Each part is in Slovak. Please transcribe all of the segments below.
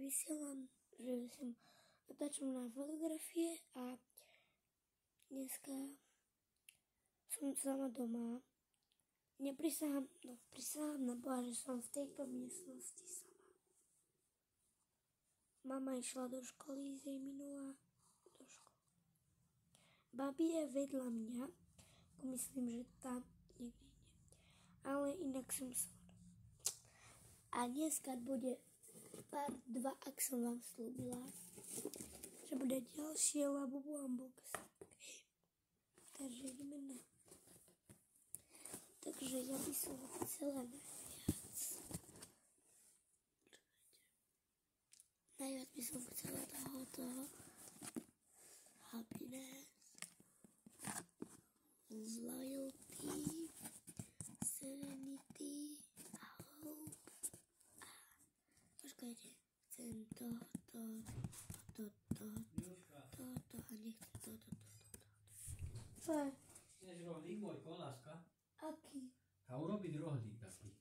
vysielam, že som natáčam na fotografie a dneska som sama doma. Neprisahám na Boha, že som v tejto miestnosti sama. Mama išla do školy, z jej minula do školy. Babi je vedľa mňa, myslím, že tam niekde nie. Ale inak som sama. A dneska bude part 2, ak som vám slúbila, že bude ďalšie Labubu unboxing. Takže ideme na. Takže ja by som chcela najviac by som chcela tohoto Happiness, Loyalty, Serenity a Hope. Počkajte, chcem toto a nechcem toto. Čo je? Chceš rohlík, Mojko, láska? Aký? A urobiť rohlík taký.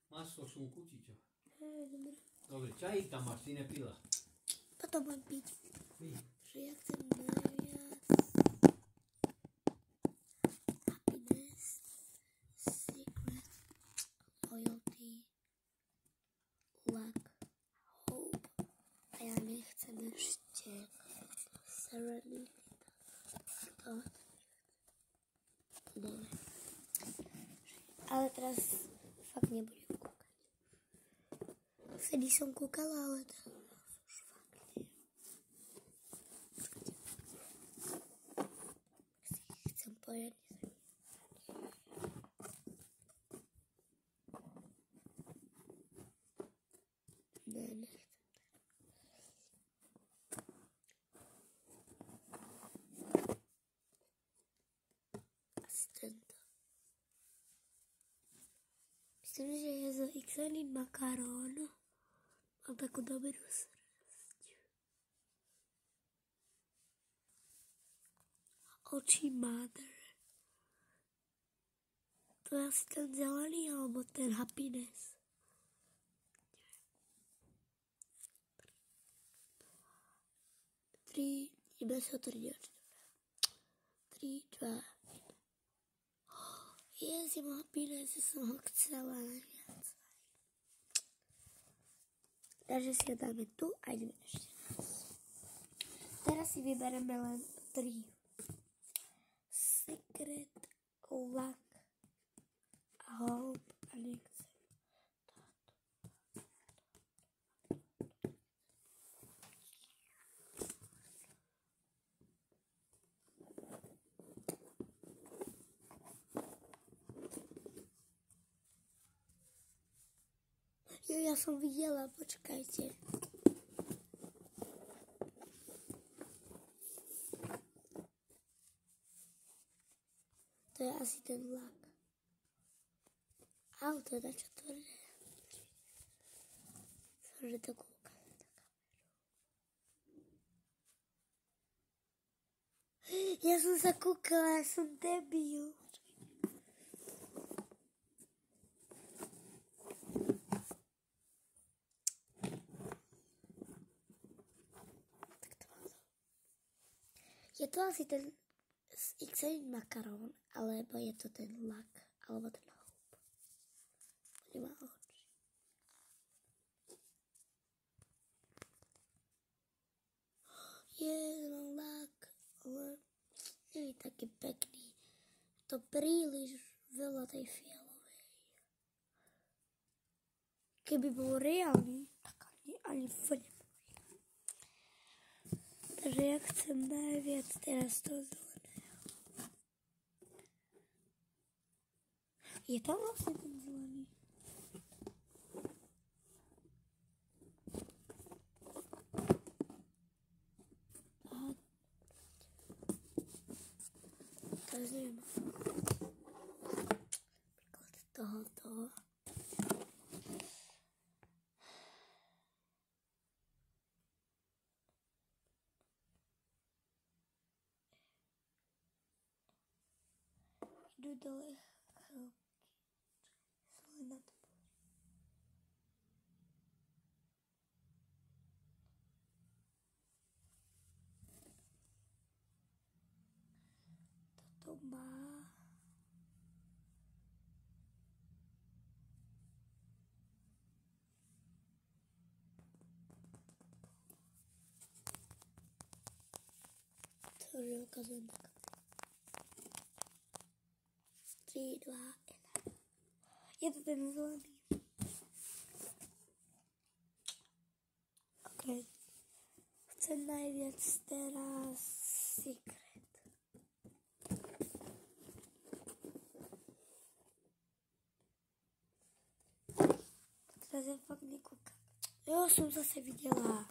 Máš to šunku, či čo? Hej, dobre. Dobre, čajík tam máš, ty nepila. Potom mám piť. Pí. Že ja chcem najviac Happiness, Secret, Loyalty, Luck, Hope. A ja nechcem ešte Serenity. Dobre. Ale teraz fakt nebudem kúkať. Vtedy som kúkala, ale teraz už fakt nie. Počkajte. Si chcem poriadne zamýšľať. Ne, nechcem. Asi tento. Myslím, že je zo XL makarón. Mám takú dobrú srst. Oči Mother. To je asi ten zelený, alebo ten Happiness. Tri, ideme sa to riadiť. 3, 2, Yes, ja mám Happiness, ja som ho chcela najviac. Takže si ho dáme tu a ideme ešte raz. Teraz si vybereme len 3. Secret, Luck a Hope a nechcem. Jo, ja som videla, počkajte. To je asi ten Luck. Auto je dačo tvrdé. Že to kúkam na kameru. Ja som sa kúkala, ja som debil. Je to asi ten XL makarón, alebo je to ten Luck, alebo ten Hope. Nemá oči. Mám Luck, ale nie je taký pekný. To príliš veľa tej fialovej. Keby bol reálny, tak ani furt. Takže ja chcem najviac teraz toho zeleného. Je tam vlastne ten zelený? Aha. Teraz neviem. Príklad tohoto. Jdu dole chlapky. Se len na to. to má. To už ukazujem tak. 3, 2, 1. Je to ten zelený. Ok. Chcem najviac teraz Secret. Teraz ja fakt nekúkam. Jo, som zase videla.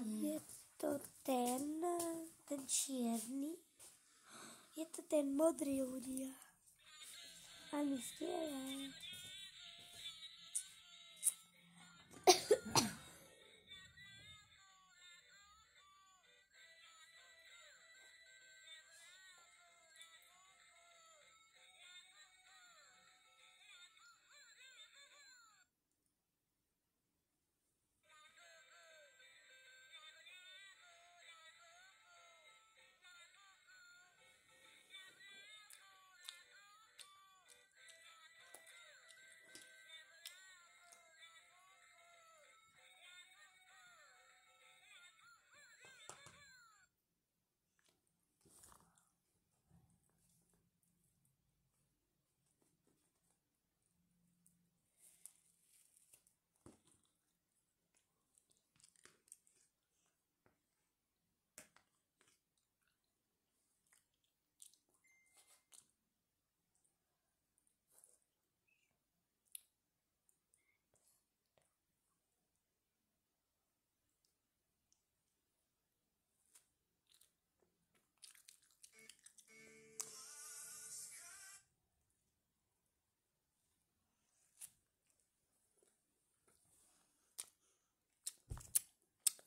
Je to ten čierny. Je to ten modrý ľudia. Ani spieva.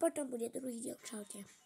Potom bude druhý diel. Čaute.